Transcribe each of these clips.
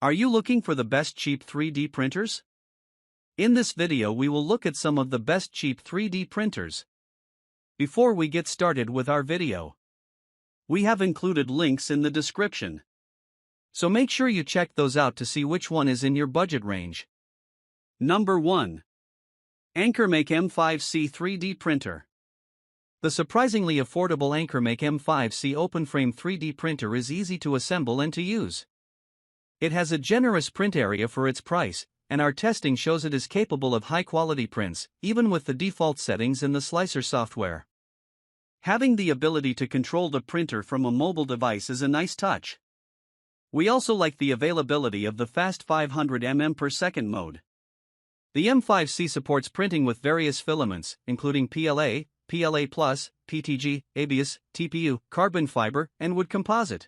Are you looking for the best cheap 3D printers? In this video we will look at some of the best cheap 3D printers. Before we get started with our video, we have included links in the description. So make sure you check those out to see which one is in your budget range. Number 1. AnkerMake M5C 3D Printer. The surprisingly affordable AnkerMake M5C open-frame 3D printer is easy to assemble and to use. It has a generous print area for its price, and our testing shows it is capable of high-quality prints, even with the default settings in the slicer software. Having the ability to control the printer from a mobile device is a nice touch. We also like the availability of the fast 500 mm/s mode. The M5C supports printing with various filaments, including PLA, PLA+, PTG, ABS, TPU, carbon fiber, and wood composite.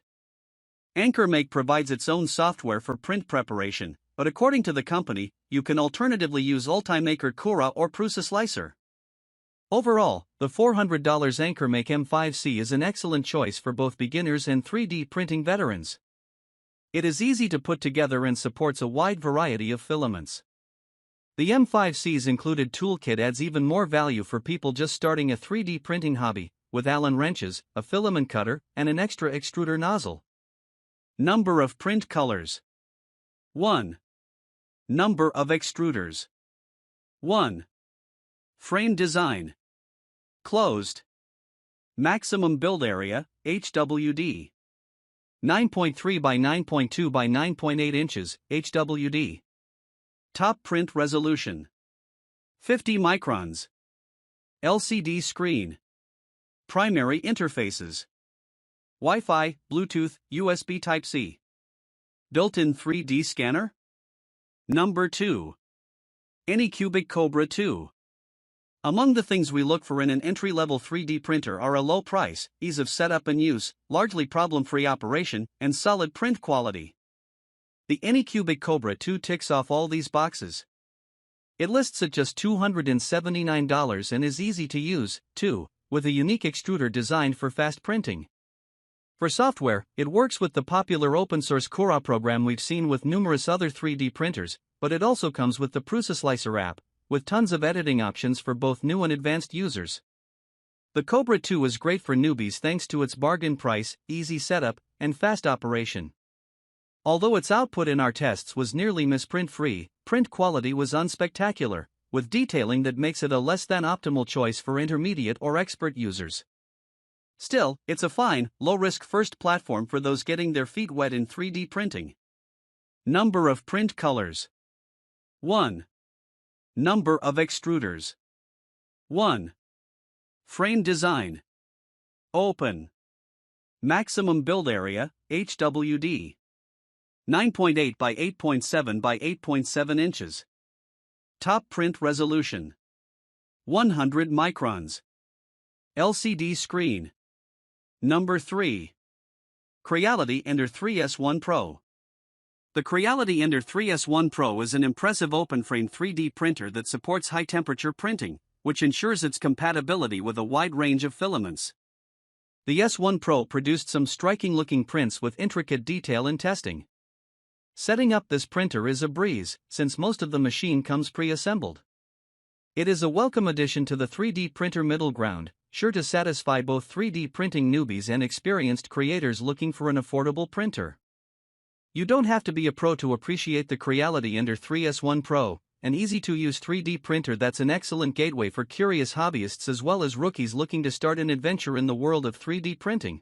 AnkerMake provides its own software for print preparation, but according to the company, you can alternatively use Ultimaker Cura or Prusa Slicer. Overall, the $400 AnkerMake M5C is an excellent choice for both beginners and 3D printing veterans. It is easy to put together and supports a wide variety of filaments. The M5C's included toolkit adds even more value for people just starting a 3D printing hobby, with Allen wrenches, a filament cutter, and an extra extruder nozzle. Number of print colors. 1. Number of extruders. 1. Frame design. Closed. Maximum build area, HWD. 9.3 by 9.2 by 9.8 inches, HWD. Top print resolution. 50 microns. LCD screen. Primary interfaces. Wi-Fi, Bluetooth, USB Type-C. Built-in 3D scanner. Number 2. Anycubic Kobra 2. Among the things we look for in an entry-level 3D printer are a low price, ease of setup and use, largely problem-free operation, and solid print quality. The Anycubic Kobra 2 ticks off all these boxes. It lists at just $279 and is easy to use, too, with a unique extruder designed for fast printing. For software, it works with the popular open-source Cura program we've seen with numerous other 3D printers, but it also comes with the Prusa Slicer app, with tons of editing options for both new and advanced users. The Kobra 2 is great for newbies thanks to its bargain price, easy setup, and fast operation. Although its output in our tests was nearly misprint-free, print quality was unspectacular, with detailing that makes it a less than optimal choice for intermediate or expert users. Still, it's a fine, low-risk first platform for those getting their feet wet in 3D printing. Number of print colors. 1. Number of extruders. 1. Frame design. Open. Maximum build area, HWD. 9.8 by 8.7 by 8.7 inches. Top print resolution. 100 microns. LCD screen. Number 3. Creality Ender-3 S1 Pro. The Creality Ender-3 S1 Pro is an impressive open-frame 3D printer that supports high-temperature printing, which ensures its compatibility with a wide range of filaments. The S1 Pro produced some striking-looking prints with intricate detail in testing. Setting up this printer is a breeze, since most of the machine comes pre-assembled. It is a welcome addition to the 3D printer middle ground, sure to satisfy both 3D printing newbies and experienced creators looking for an affordable printer. You don't have to be a pro to appreciate the Creality Ender-3 S1 Pro, an easy-to-use 3D printer that's an excellent gateway for curious hobbyists as well as rookies looking to start an adventure in the world of 3D printing.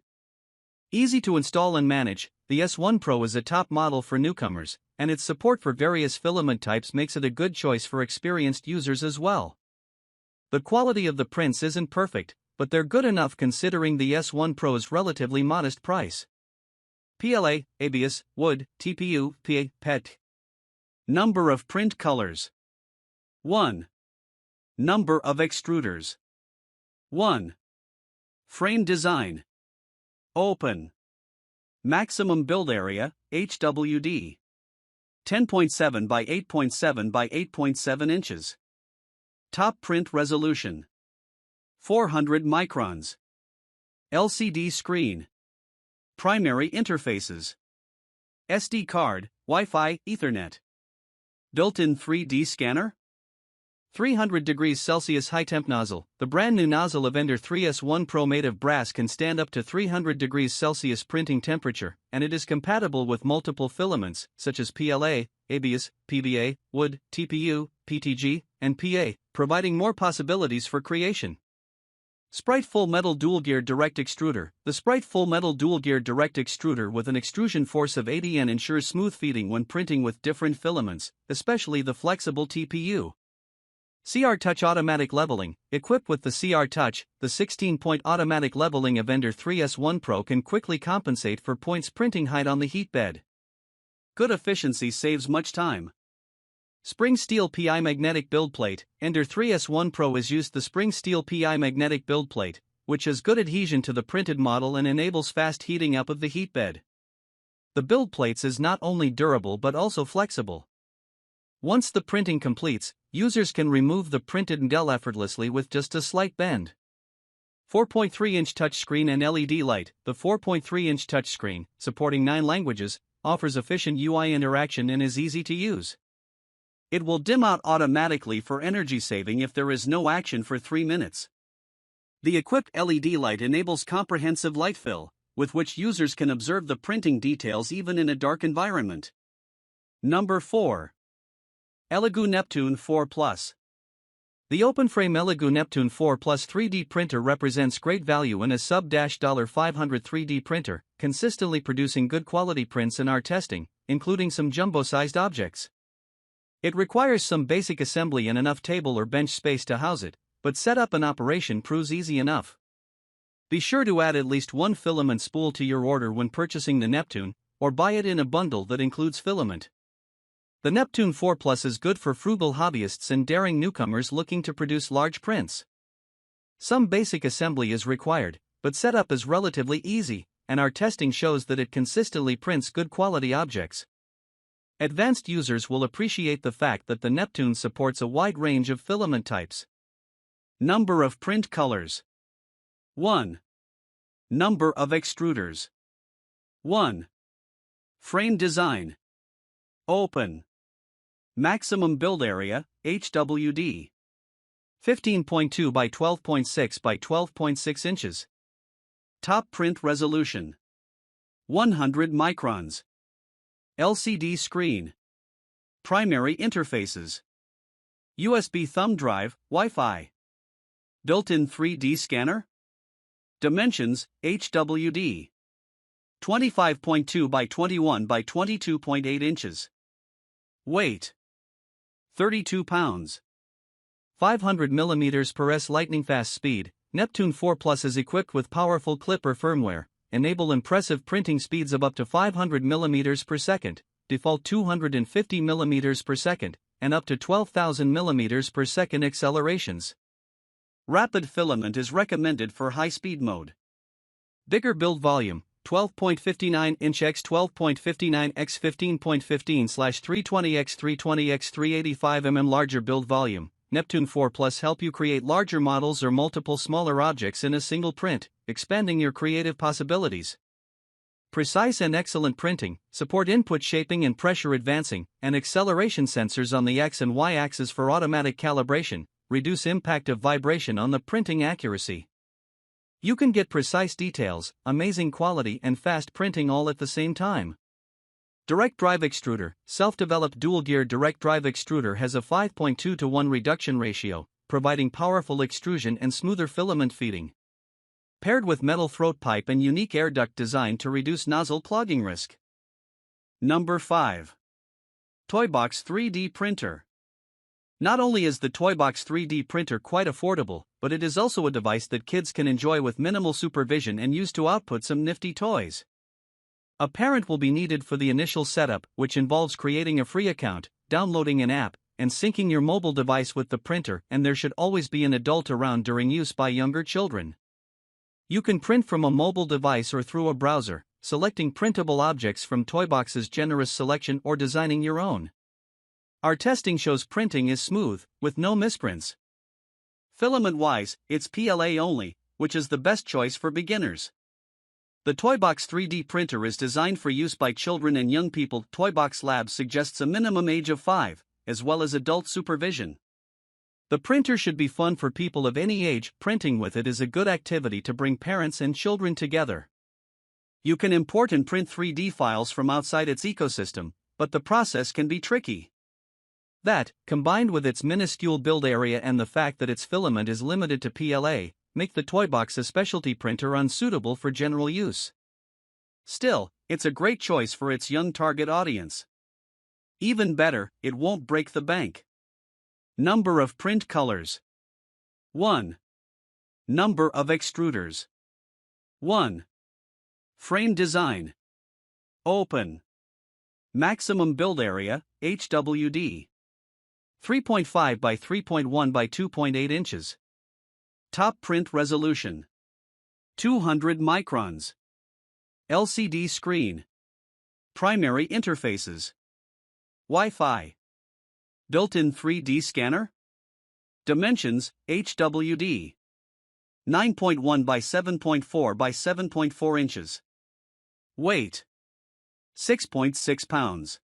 Easy to install and manage, the S1 Pro is a top model for newcomers, and its support for various filament types makes it a good choice for experienced users as well. The quality of the prints isn't perfect, but they're good enough considering the S1 Pro's relatively modest price. PLA, ABS, wood, TPU, PA, PET. Number of print colors. 1. Number of extruders. 1. Frame design. Open. Maximum build area, HWD. 10.7 by 8.7 by 8.7 inches. Top print resolution. 400 microns. LCD screen. Primary interfaces. SD card, Wi-Fi, Ethernet. Built-in 3D scanner. 300 degrees Celsius high-temp nozzle. The brand new nozzle of Ender-3 S1 Pro made of brass can stand up to 300 degrees Celsius printing temperature, and it is compatible with multiple filaments, such as PLA, ABS, PVA, wood, TPU, PTG, and PA, providing more possibilities for creation. Sprite Full Metal Dual Gear Direct Extruder. The Sprite Full Metal Dual Gear Direct Extruder with an extrusion force of 80 N ensures smooth feeding when printing with different filaments, especially the flexible TPU. CR Touch Automatic Leveling. Equipped with the CR Touch, the 16-point automatic leveling of Ender-3 S1 Pro can quickly compensate for points printing height on the heat bed. Good efficiency saves much time. Spring Steel PI Magnetic Build Plate. Ender-3 S1 Pro has used the Spring Steel PI Magnetic Build Plate, which has good adhesion to the printed model and enables fast heating up of the heat bed. The build plates is not only durable but also flexible. Once the printing completes, users can remove the printed model effortlessly with just a slight bend. 4.3-inch touchscreen and LED light. The 4.3-inch touchscreen, supporting 9 languages, offers efficient UI interaction and is easy to use. It will dim out automatically for energy saving if there is no action for 3 minutes. The equipped LED light enables comprehensive light fill, with which users can observe the printing details even in a dark environment. Number 4. Elegoo Neptune 4 Plus. The open-frame Elegoo Neptune 4 Plus 3D printer represents great value in a sub-$500 3D printer, consistently producing good quality prints in our testing, including some jumbo-sized objects. It requires some basic assembly and enough table or bench space to house it, but setup and operation proves easy enough. Be sure to add at least one filament spool to your order when purchasing the Neptune, or buy it in a bundle that includes filament. The Neptune 4 Plus is good for frugal hobbyists and daring newcomers looking to produce large prints. Some basic assembly is required, but setup is relatively easy, and our testing shows that it consistently prints good quality objects. Advanced users will appreciate the fact that the Neptune supports a wide range of filament types. Number of print colors. 1. Number of extruders. 1. Frame design. Open. Maximum build area, HWD. 15.2 by 12.6 by 12.6 inches. Top print resolution. 100 microns. LCD screen. Primary interfaces. USB thumb drive, Wi-Fi. Built-in 3D scanner. Dimensions, HWD. 25.2 by 21 by 22.8 inches. Weight. 32 pounds. 500 mm per s lightning fast speed. Neptune 4 Plus is equipped with powerful Clipper firmware, enable impressive printing speeds of up to 500 mm per second, default 250 mm per second, and up to 12,000 mm per second accelerations. Rapid filament is recommended for high-speed mode. Bigger build volume, 12.59 inch x 12.59 x 15.15/320 x 320 x 385 mm. Larger build volume. Neptune 4 Plus help you create larger models or multiple smaller objects in a single print, expanding your creative possibilities. Precise and excellent printing, support input shaping and pressure advancing, and acceleration sensors on the X and Y axis for automatic calibration, reduce impact of vibration on the printing accuracy. You can get precise details, amazing quality and fast printing all at the same time. Direct Drive Extruder. Self-developed dual-gear direct drive extruder has a 5.2:1 reduction ratio, providing powerful extrusion and smoother filament feeding. Paired with metal throat pipe and unique air duct design to reduce nozzle clogging risk. Number 5. Toybox 3D Printer. Not only is the Toybox 3D printer quite affordable, but it is also a device that kids can enjoy with minimal supervision and use to output some nifty toys. A parent will be needed for the initial setup, which involves creating a free account, downloading an app, and syncing your mobile device with the printer, and there should always be an adult around during use by younger children. You can print from a mobile device or through a browser, selecting printable objects from Toybox's generous selection or designing your own. Our testing shows printing is smooth, with no misprints. Filament-wise, it's PLA only, which is the best choice for beginners. The Toybox 3D printer is designed for use by children and young people. Toybox Labs suggests a minimum age of 5, as well as adult supervision. The printer should be fun for people of any age. Printing with it is a good activity to bring parents and children together. You can import and print 3D files from outside its ecosystem, but the process can be tricky. That, combined with its minuscule build area and the fact that its filament is limited to PLA, make the Toybox a specialty printer unsuitable for general use. Still, it's a great choice for its young target audience. Even better, it won't break the bank. Number of print colors. 1. Number of extruders. 1. Frame design. Open. Maximum build area, HWD. 3.5 by 3.1 by 2.8 inches. Top print resolution. 200 microns. LCD screen. Primary interfaces. Wi-Fi. Built-in 3D scanner. Dimensions, HWD. 9.1 by 7.4 by 7.4 inches. Weight. 6.6 pounds.